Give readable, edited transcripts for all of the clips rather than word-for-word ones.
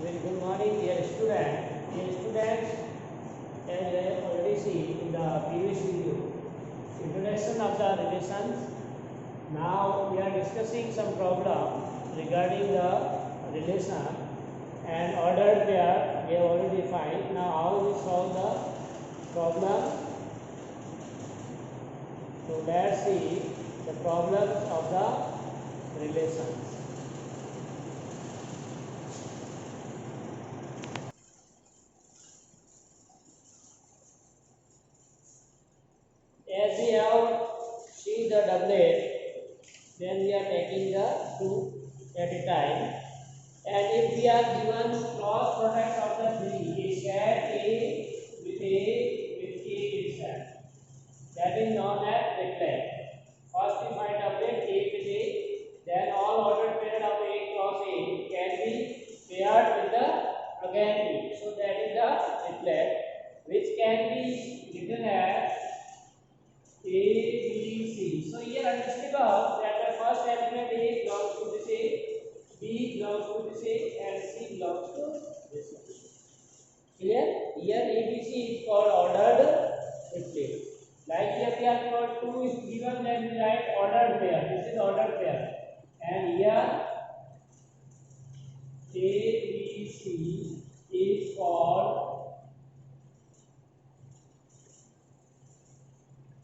Very good morning, dear student. Dear students, as you have already seen in the previous video, introduction of the relations. Now we are discussing some problem regarding the relation and ordered pair. We have already defined. Now how we solve the problem? So let's see the problems of the relations. As we have seen the doublet, then we are taking the two at a time. And if we are given cross product of the three, a set A with A set, that is known as triplet. First we find doublet A with A, then all ordered pair of A cross A can be paired with the again A. So that is the triplet, which can be written as a, B, C. So here understandable that the first element A belongs to this A, B belongs to this A, and C belongs to this A. Clear? Here A, B, C is called ordered triplet. Like here we are called 2 is given, then we write ordered pair. This is ordered pair. And here A, B, C is called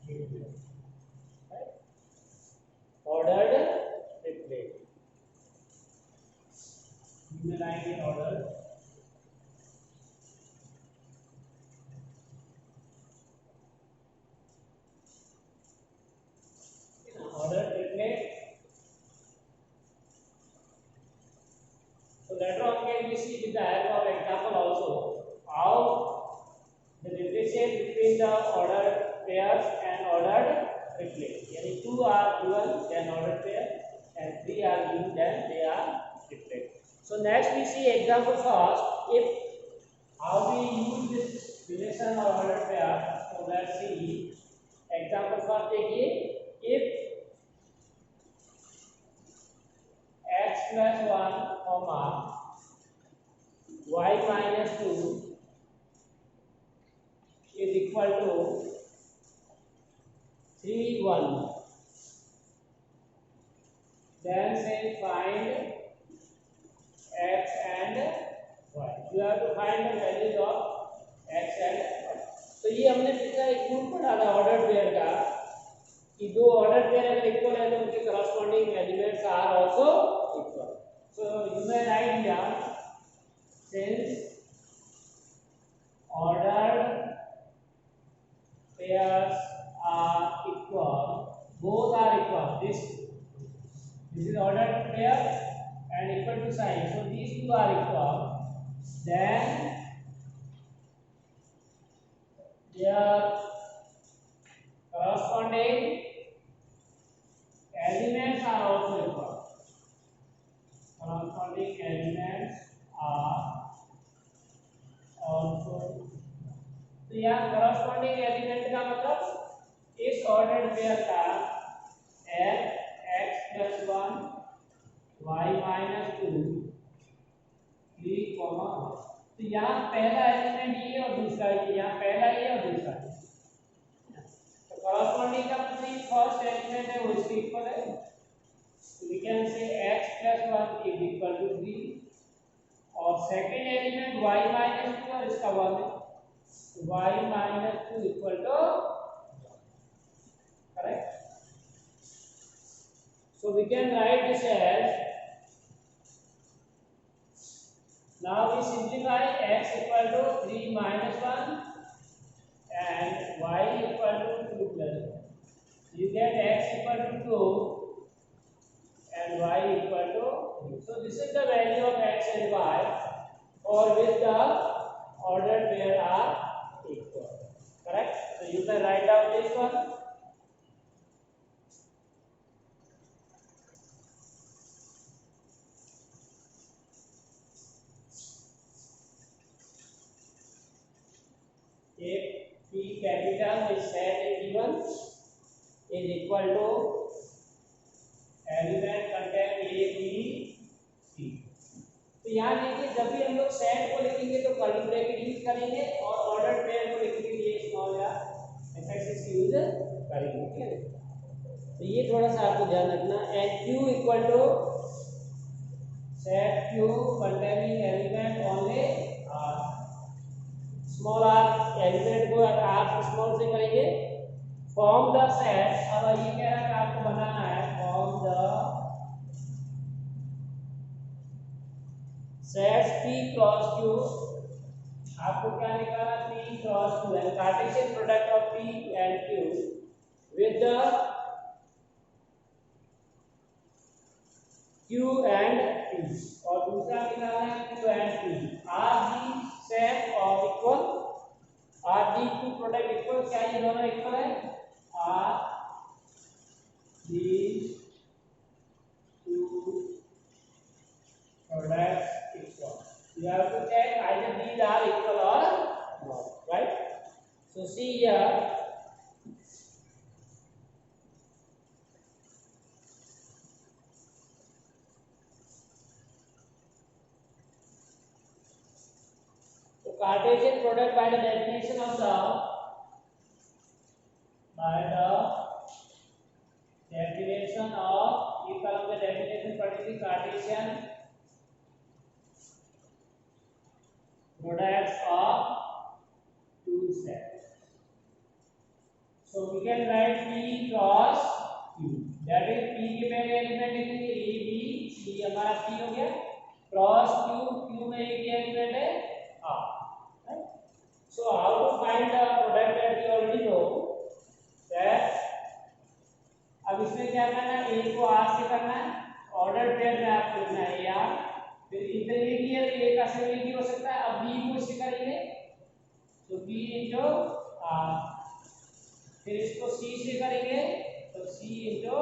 triplet. Right? Ordered triplet. You may write in order. Ordered triplet. So later on can we see with the help of example also how the differentiate between the ordered pairs and ordered triplet. Yani 2 are given then ordered pair and 3 are given then they are triplet. So next we see example first. If how we use this relation or ordered pair. So let's see example first. देखिए if x plus 1 comma y minus 2 is equal to 3 1, then say find x and y. You have to find the values of x and y. तो ये हमने पिछला एक rule पढ़ा था order pair का कि दो ऑर्डर पेयर अगर इक्वल है तो उनके corresponding elements are also equal. So you may write here since ordered pairs are equal, both are equal. This is ordered pair and equal to sign. So these two are equal. Then their corresponding elements are also equal. Corresponding elements are also. तो यहाँ corresponding element का मतलब इस ordered pair का x plus 1 y minus 2 3 comma. तो यहाँ पहला element ये और दूसरा ये, यहाँ पहला ये और दूसरा ये. तो corresponding का मतलब फर्स्ट एलिमेंट है वो इसके इक्वल है. So we can say x plus 1 is equal to 3 और सेकंड एलिमेंट y minus 2 और इसका 1 है. Y minus 2 equal to correct. So we can write this as, now we simplify x equal to 3 minus 1 and y equal to 2 plus 1. You get x equal to 2 and y equal to 3. So this is the value of x and y for which the ordered pair are equal. Correct? So you can write down this one. If P capital is set in given is equal to element contain A, B, C. तो यहाँ देखिए जब भी हम लोग set को लिखेंगे तो कर्ली ब्रैकेट यूज करेंगे और ऑर्डर पेयर को लिखने के लिए स्मॉल या एफएक्स यूज करेंगे। ठीक है, तो ये थोड़ा सा आपको ध्यान रखना। And Q equal to set Q containing element only R, small R element को अगर आप स्मॉल से करेंगे फॉर्म द सेट। अब ये कह रहा है कि आपको बनाना है form the set P cross Q। आपको क्या निकालना, P क्रॉस Q है Cartesian product of P and Q with the Q and P, और दूसरा निकालना है Q and P। Are the same और equal, are the two product equal, क्या ये दोनों इक्वल है, are the two product equal. You have to check either these are equal or not, right? So see here, so Cartesian product by the definition of the definition of, ये कलम में definition पढ़ेंगे Cartesian products of two sets. So we can write P cross Q, that is P के पहले element लिखेंगे A B C, हमारा P हो गया, क्रॉस Q, Q में एक एलिमेंट है R। So how to find the product that we already know that, अब इसमें क्या करना है, A को R से करना है, ऑर्डर पेयर में आपको लिखना है AR, फिर इंटरमीडिएट A का सिमिलरिटी हो सकता है, अब B को इससे करेंगे तो B इंटू R, फिर इसको C से करेंगे तो C into,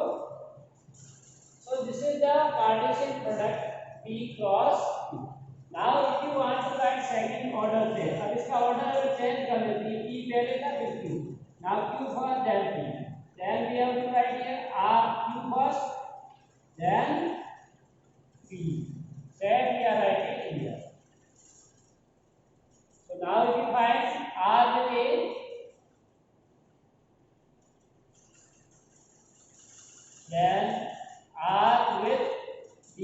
so this is the Cartesian product P cross Q. Now if you want to write second order pair, अब इसका ऑर्डर चेंज कर लेते हैं, P पहले था फिर Q, now Q first then P, then we have to write here R Q first then P, that we are writing here. So now if you find R with A, then R with B,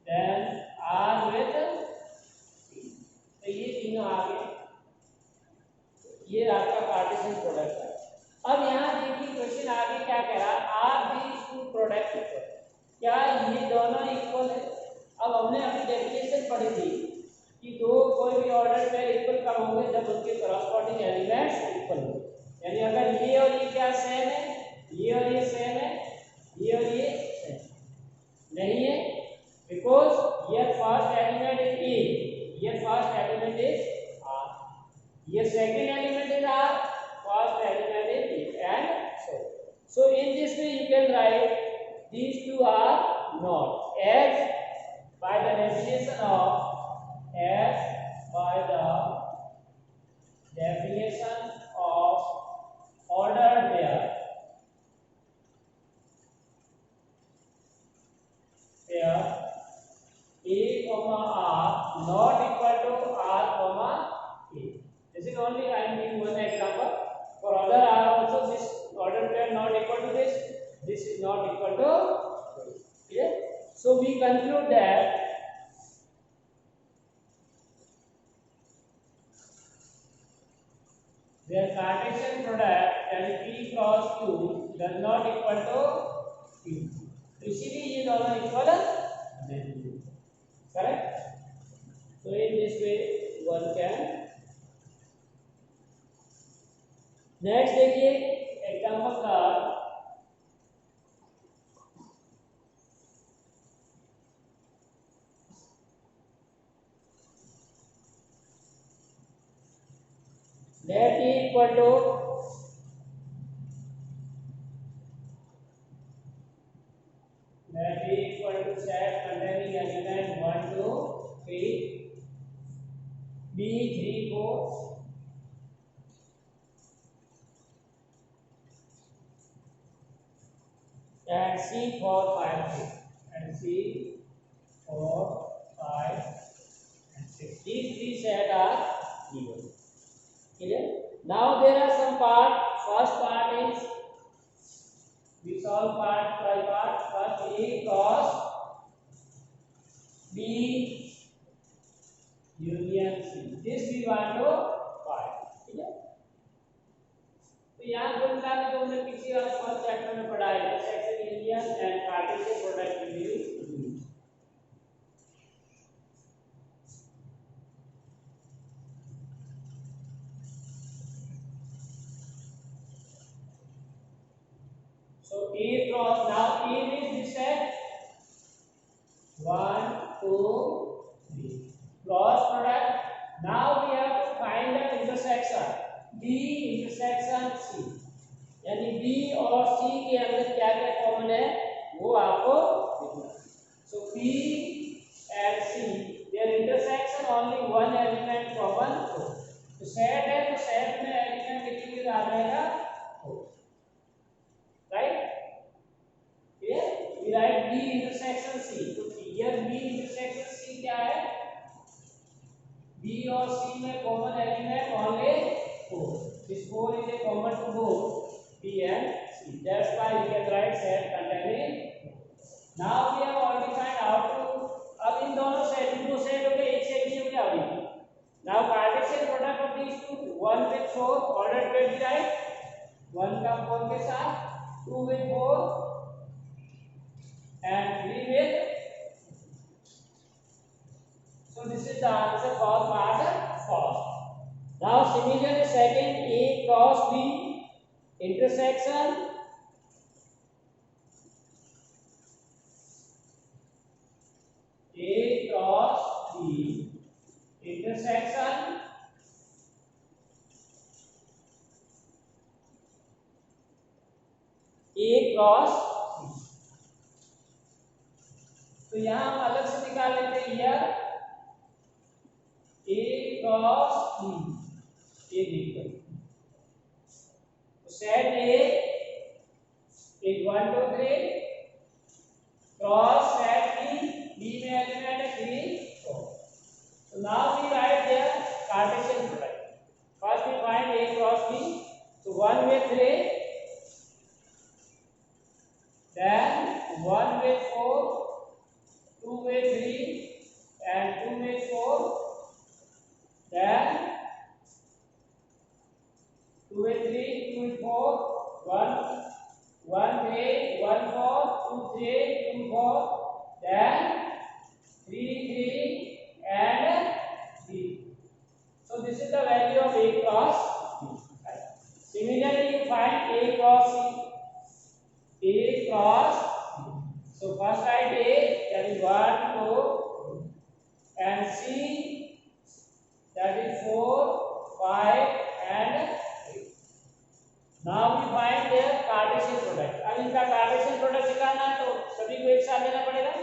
then R with C, तो ये तीनों आ गए, ये आपका Cartesian product है। अब यहाँ देखिए क्वेश्चन आगे क्या कह रहा है, are these two product equal, क्या ये दोनों इक्वल है। अब हमने अपनी डेफिनेशन पढ़ी थी कि दो कोई भी ऑर्डर पेयर इक्वल कब होंगे, जब उनके करस्पॉन्डिंग एलिमेंट्स इक्वल हो, यानी अगर ये और ये क्या सेम है, ये और ये सेम है, ये और ये सेम नहीं है, बिकॉज ये फर्स्ट एलिमेंट इज ए, ये फर्स्ट एलिमेंट इज आर, ये second element is R, first element is A, and so in this way you can write these two are not, as by the definition of, as by the definition of ordered pair, A comma R not equal to R comma A. This is only I am giving one example. For other R also this order pair not equal to this, this is not equal to this. Okay? So we conclude that their Cartesian product that is P cross Q does not equal to Q. तो इसीलिए ये दोनों equal नहीं है, correct. So in this way one can, next देखिए example का, that E equal to set containing element 1 2 3, B 3 4, and C 4 5 6, and C this we want to find, ठीक है। तो यहाँ कुल मिला के तो हमने पिछली वाले फर्स्ट चैप्टर में पढ़ा है intersection union and Cartesian product review. So A cross, now A means this set 1 2 3 cross product. Now we have to find the intersection B intersection C, यानी B और C के अंदर क्या क्या कॉमन है वो आपको देखना। So B and C their intersection only one element common हो, तो सेट है तो सेट में एलिमेंट कितने आ जाएगा हो, right. We write B intersection C, तो here B intersection C क्या है, B और C में common element only 4, this 4 is a common to both B and C, that's why we can write set containing 4. Now we have already find out to, अब इन दोनों set, दो set हो गए, एक सेट भी हो गया अभी। Now Cartesian product of these two, 1 with 4 ordered way we write 1 का 4 के साथ, 2 with 4 and 3 with, so this is the answer for part first. Now similarly second, A cross B intersection A cross B intersection A cross C, तो यहाँ हम अलग से निकाल लेते हैं यार A क्रॉस B, ये देखो तो set A is 1 2 3 cross set B में एलिमेंट है 3 4, so now we write their Cartesian product. First we find A cross B, so 1 with 3, then 1 with 4, 2 with 3 and 2 with 4, then 2 with 3, 2 with 4, 1 1 3 1 4 2 3 2 4, then 3 3 and 3. So this is the value of A cross B. Similarly you find A cross C, A cross B. So first write A, that is 1 2, and C, that is 4 5 and 3. Now we find their Cartesian product. अब इनका Cartesian product निकालना है तो सभी को एक साथ लेना पड़ेगा।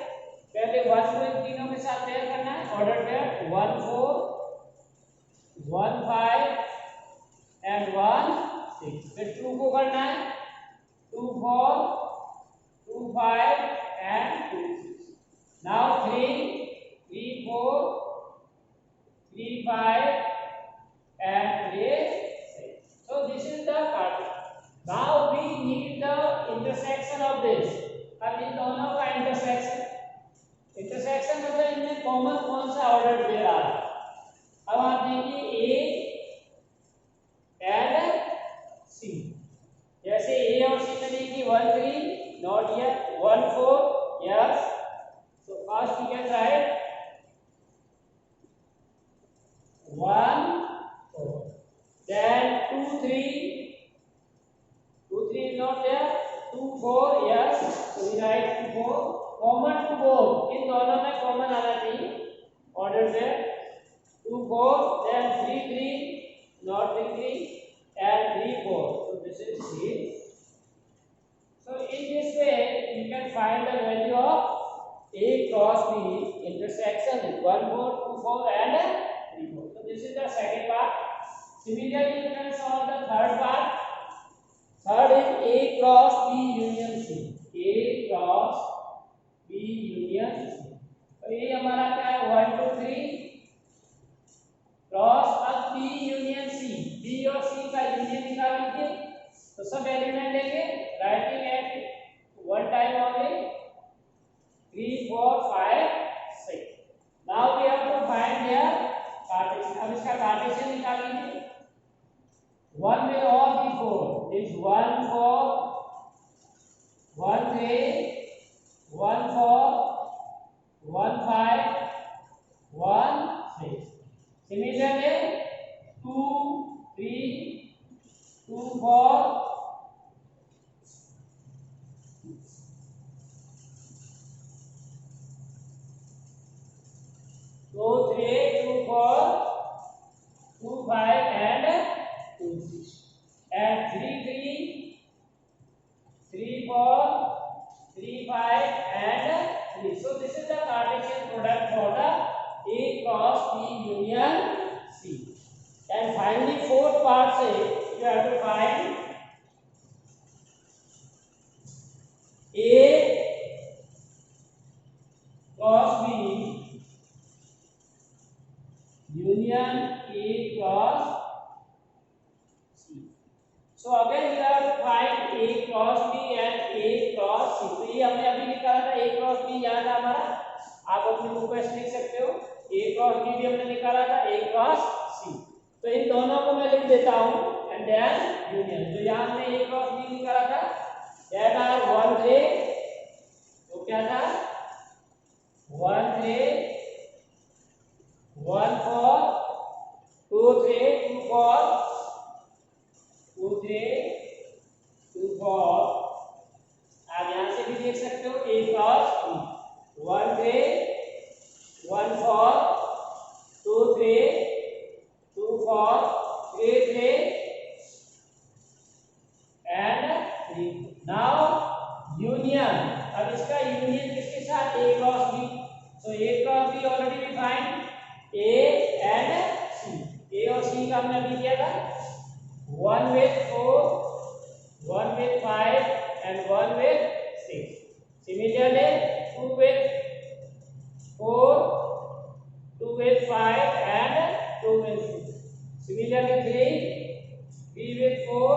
पहले 1 को इन तीनों के साथ पेयर करना है, ऑर्डर पेयर 1 4 1 5 and 1 6, फिर 2 को करना है 2 4 2 5 and 2 6. Now 3 3 4 3 5 and 3 6. So this is the Cartesian. Now we need the intersection of this. अब इन दोनों का intersection, intersection मतलब इनमें कॉमन कौन सा ऑर्डर पेयर आ रहा है। अब आप देखिए A and C, जैसे A और C में देखिए 1 3 not yet, 1 4 yes, so first we can write 1 4, then 2 3 is not there, 2 4 yes, so we write 2 4, common to both, इन दोनों में कॉमन आना चाहिए ऑर्डर से 2 4, then 3 3 not 3 3 and 3 4, so this is C. So in this way you can find the value of A cross B intersection is 1 4 2 4 and 3 4. So this is the second part. Similarly you can solve the third part. Third is A cross B union C. A cross B union C. तो ये हमारा क्या है 1 2 3 cross, अब B union C, B और C का union निकाल लीजिए, तो सब एलिमेंट लेंगे, writing at one time only 3 4 5 6. Now we have to find their Cartesian. अब इसका कार्टेशियन निकाल लीजिए। 1 में all the 4 is 1 4 1 3 1 4 1 5 1 6। Similarly 2 3 2 4 2 3 2 4 2 5 and 2 6 and 3 3 3 4 3 5 and 3. So this is the Cartesian product for the A cross B union C. And finally fourth part say you have to find A cross B union A cross C. So again you have to find A cross B and A cross C. तो ये हमने अभी निकाला था A cross B, यहाँ था हमारा, आप अपनी बुक में लिख सकते हो। A cross B भी हमने निकाला था A cross C। तो इन दोनों को मैं लिख देता हूँ एंड देन यूनियन। तो यहाँ हमने A cross B निकाला था, that are 1 3, तो क्या था 1 3 1 4 2 3 2 4 2 3 2 4। आप यहाँ से भी देख सकते हो A cross B 1 3 1 4 2 3 2 4 3 3 and 3। Now union, अब इसका यूनियन किसके साथ A cross B। So A cross B already we find A and C। A और C का हमने अभी किया था 1 with 4 1 with 5 and 1 with 6। Similarly 2 with 4 2 with 5 and 2 with 6। Similarly 3 with 4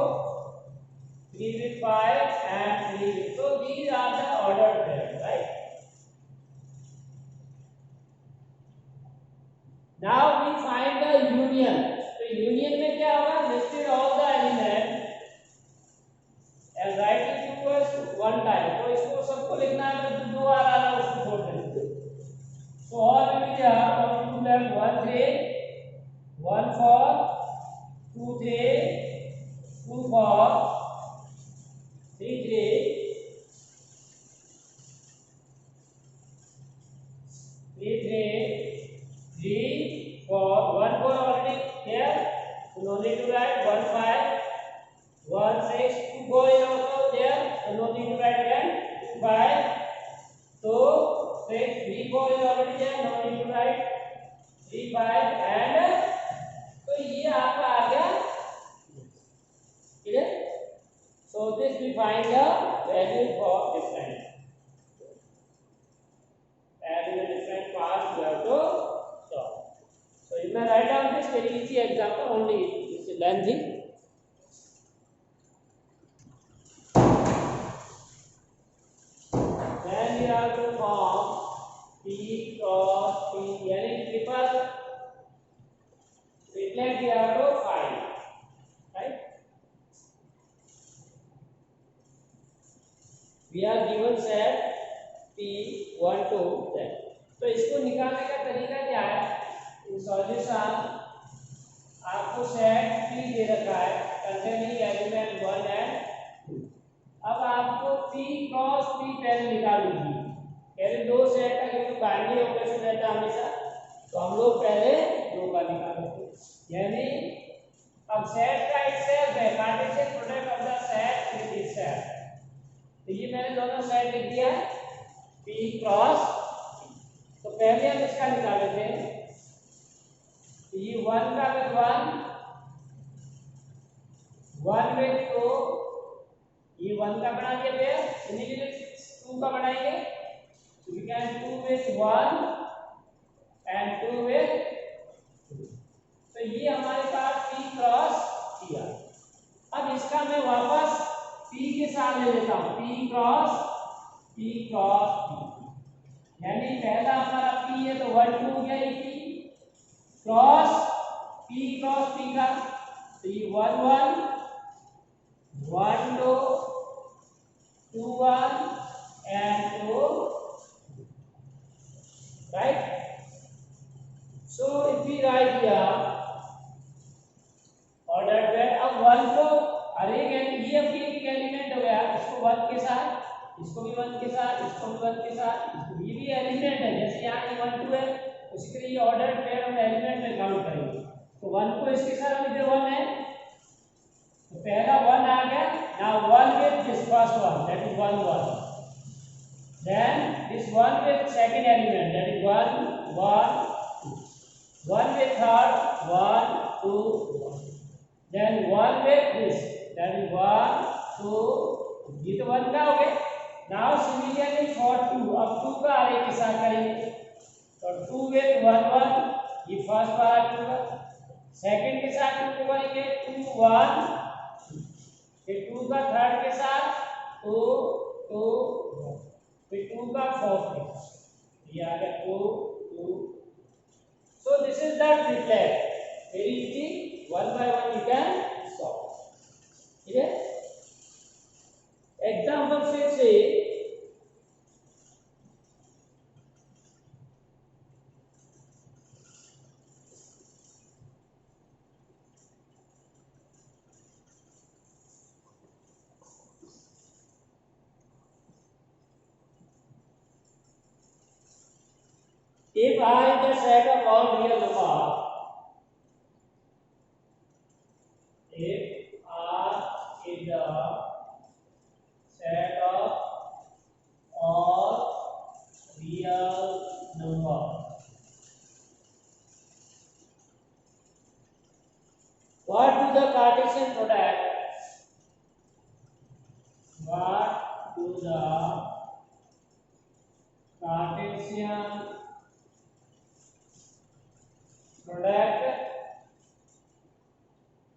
3 with 5 and 3 with, so these are the ordered pairs, right? Now we find the union। तो union में क्या होगा, listed all the elements and write it equals one time। तो इसको सबको लिखना है, तो दो आ रहा है उसको छोड़ देंगे। So all will be there on two left 1 3 1 4 2 3 2 4 3 3 3 3 3 4 1 4 already here, so no need to write 1 5 1 6 2 4 is also there, so no need to write again 2 5 so 6 3 4 is already there, no need to write 3 5 and तो ये आपका आ गया clear। So this we find the value for different parts you have to solve। So you may write down this very easy example, only it's lengthy। Then you have to form P cross P, यानी triple triplet you have to find, right? We are given set P 1 2 10। तो इसको निकालने का तरीका क्या है, in solution आपको set P दे रखा है कंटेनिंग एलिमेंट 1 and 2। अब आपको P क्रॉस P पहले निकाल लीजिए। पहले दो सेट का क्योंकि बाइनरी ऑपरेशन रहता है हमेशा, तो हम लोग पहले दो का निकालेंगे। यानी अब सेट का itself है Cartesian product of the set with itself. तो ये मैंने दोनों सेट लिख दिया है P क्रॉस। तो पहले हम इसका निकाले थे, ये 1 का विद 1 1 विद 2, ये 1 का बना दिया पेयर, इन्हीं के लिए 2 का बनाएंगे। So we can 2 with 1 and 2 with 2। तो ये हमारे पास P क्रॉस किया। अब इसका मैं वापस P के साथ ले लेता हूँ, P क्रॉस P, यानी पहला हमारा P है तो 1 2 हो गया ये P, क्रॉस पी का, तो ये 1 1 1 2 2 1 and 2, right? So if we write here ordered pair, अब 1 को हर एक ये अब एक एलिमेंट हो गया, इसको 1 के साथ, इसको भी 1 के साथ, इसको भी 1 के साथ, इसको ये भी एलिमेंट है, जैसे यहाँ ये 1 2 है, उसी तरह ये ऑर्डर्ड पेयर हम एलिमेंट में काउंट करेंगे। तो 1 को इसके साथ हम इधर 1 है, तो पहला 1 आ गया। Now 1 with this first one, that is 1 1, then this 1 with second element, that is 1 1 2, 1 with third 1 2 1, then 1 with this, that is 1 2, ये तो 1 का हो गया। नाउ सिमिलरली फॉर 2, अब 2 का आगे के साथ करेंगे, तो 2 with 1 1, ये फर्स्ट पार्ट 2 का, सेकंड के साथ 2 को करेंगे 2 1, फिर 2 का थर्ड के साथ 2 2 फिर 2 का फोर्थ के साथ, ये आ गया 2 2। So this is the triplet. Very easy. One by one you can solve. ठीक है? Example से if R is the set of all real numbers, if R is the set of all real numbers, what do the Cartesian product? What do the Cartesian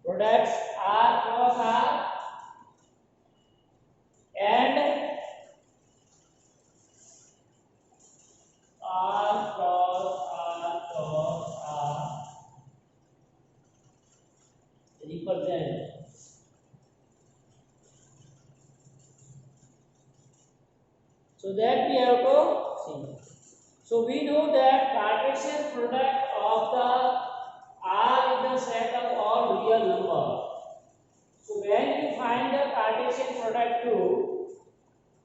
products R cross R and R cross R represent? So that we have to see. So we know that Cartesian product of the R is the set of all real numbers. So when you find the Cartesian product too,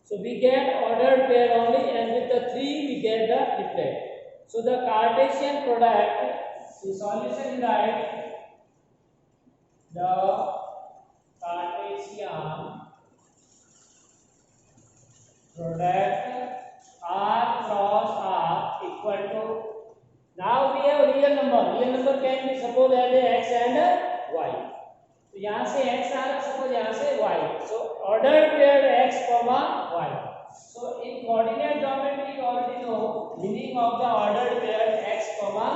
so we get ordered pair only, and with the 3 we get the triplet. So the Cartesian product, the solution write the Cartesian product R cross R equal to, now we have real number can be suppose as a x and y, तो यहाँ से x आ रहा, suppose यहाँ से y, so ordered pair x comma y. So in coordinate geometry you already know meaning of the ordered pair x comma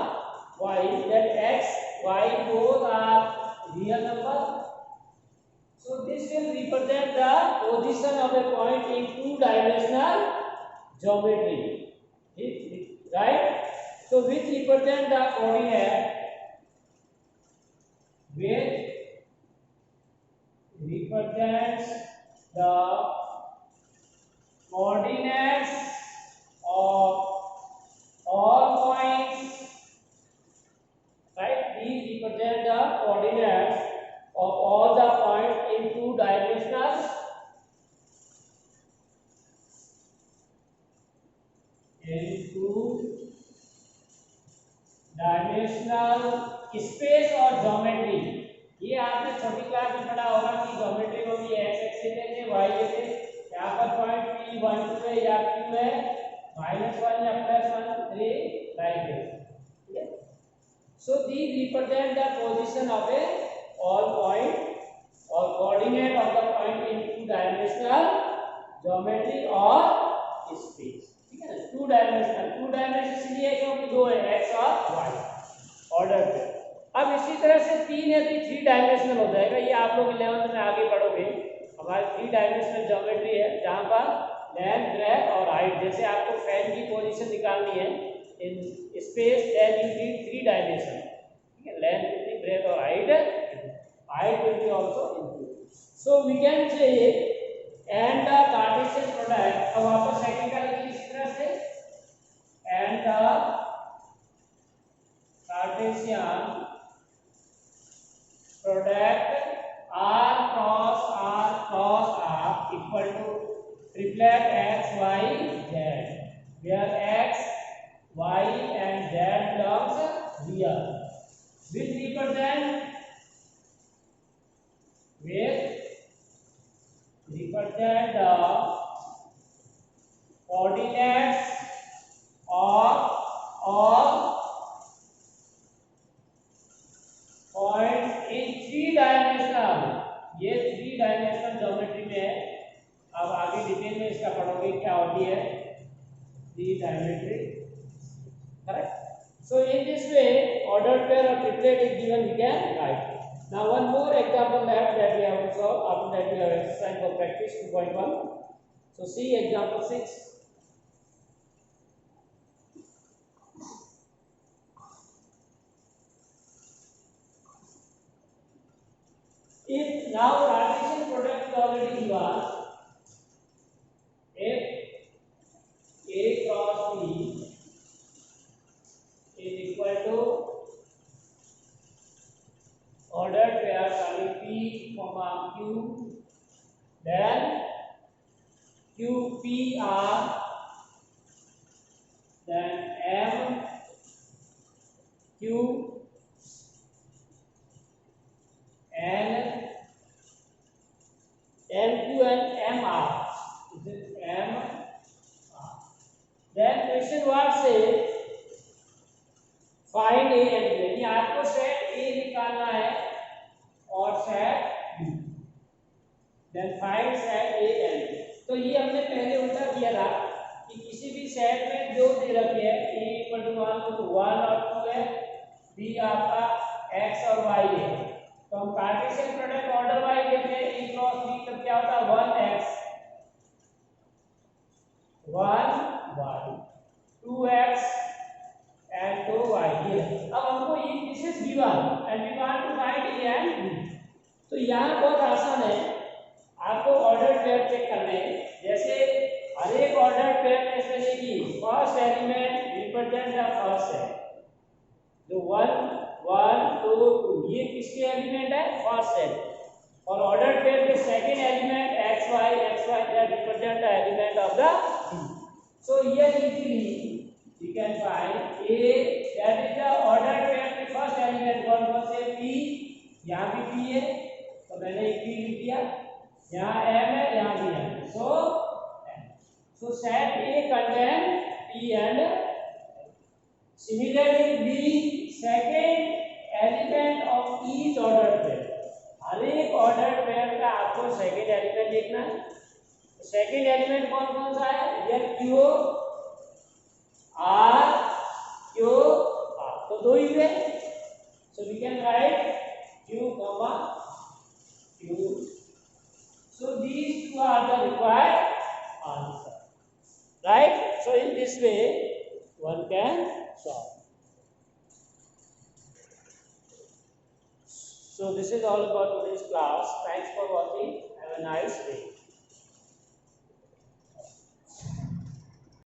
y, that x y both are real number. So this will represent the position of a point in two-dimensional geometry, right? So which represent the coordinate, which represents the coordinates of all points, right? These represent the coordinates of all the points in two-dimensional space और geometry. ये आपने छोटी class में पढ़ा होगा कि geometry में भी एक्स एक्सिस है, वाई है, यहाँ पर पॉइंट पी 1 2 है या क्यू है -1 या +1 3 लाइक दिस, ठीक है। So these represent the position of a all point और coordinate of the point in two dimensional geometry और स्पेस, ठीक है। टू डायमेंशन इसलिए क्योंकि दो है एक्स और वाई ऑर्डर पे। अब इसी तरह से 3 है तो 3 डायमेंशनल हो जाएगा, ये आप लोग 11th में आगे पढ़ोगे। हमारी 3 डायमेंशनल ज्योमेट्री है जहाँ पर लेंथ ब्रेथ और हाइट, जैसे आपको फैन की पोजीशन निकालनी है in space, then you need 3 dimension. length will be breadth or height will be also included. So we can say and the Cartesian product, अब वापस सेकंड का लिखिए इस तरह से and the Cartesian product r cross r equal to reflect x y z, where x y and z terms real will represent the coordinates of all points in three dimensional. ये three dimensional geometry में है। अब आगे detail में इसका पढ़ोगे क्या होती है three dimensional, correct. So in this way ordered pair or triplet is given, we can write. Now one more example left that we have to solve. After that we have exercise for practice 2.1. So see example 6. If now Cartesian product is already given, if A cross B is equal to ordered pair P, Q, then QPR, then MQ and MR. Is it MR? Then question what say find A and B। यानी आपको set A निकालना है और set B, then find set A and B। तो ये हमने पहले उल्टा किया था कि किसी भी सेट में जो दे रखी है A equal to 1 तो 1 और 2 है, B आपका x और y है, तो हम कार्टेशियन प्रोडक्ट ऑर्डर वाइज लेते हैं। A क्रॉस B तब क्या होता है 1x 1y 2x and 2y। अब हमको ये this is given and we want to find A and B। तो यहाँ बहुत आसान है, आपको ऑर्डर पेयर चेक करने हैं। जैसे हर एक ऑर्डर पेयर में से देखिए first element represent the first है, जो 1 1 2 2 ये किसके एलिमेंट है फर्स्ट है, और ऑर्डर पेयर के second element x y that represent the element of the B। So here easily we can find A, that is the ordered pair के first element कौन से P, यहाँ भी P है तो मैंने एक P लिख दिया, यहाँ M है यहाँ भी M, so set A contain P and similarly B second element of each ordered pair। हर एक ऑर्डर्ड पेयर का आपको सेकंड एलिमेंट देखना है। सेकंड एलिमेंट कौन कौन सा है, ये Q R Q R, तो दो ही है, so we can write Q comma Q। So these two are the required answer, right? So in this way one can solve. So this is all about today's class. Thanks for watching. Have a nice day.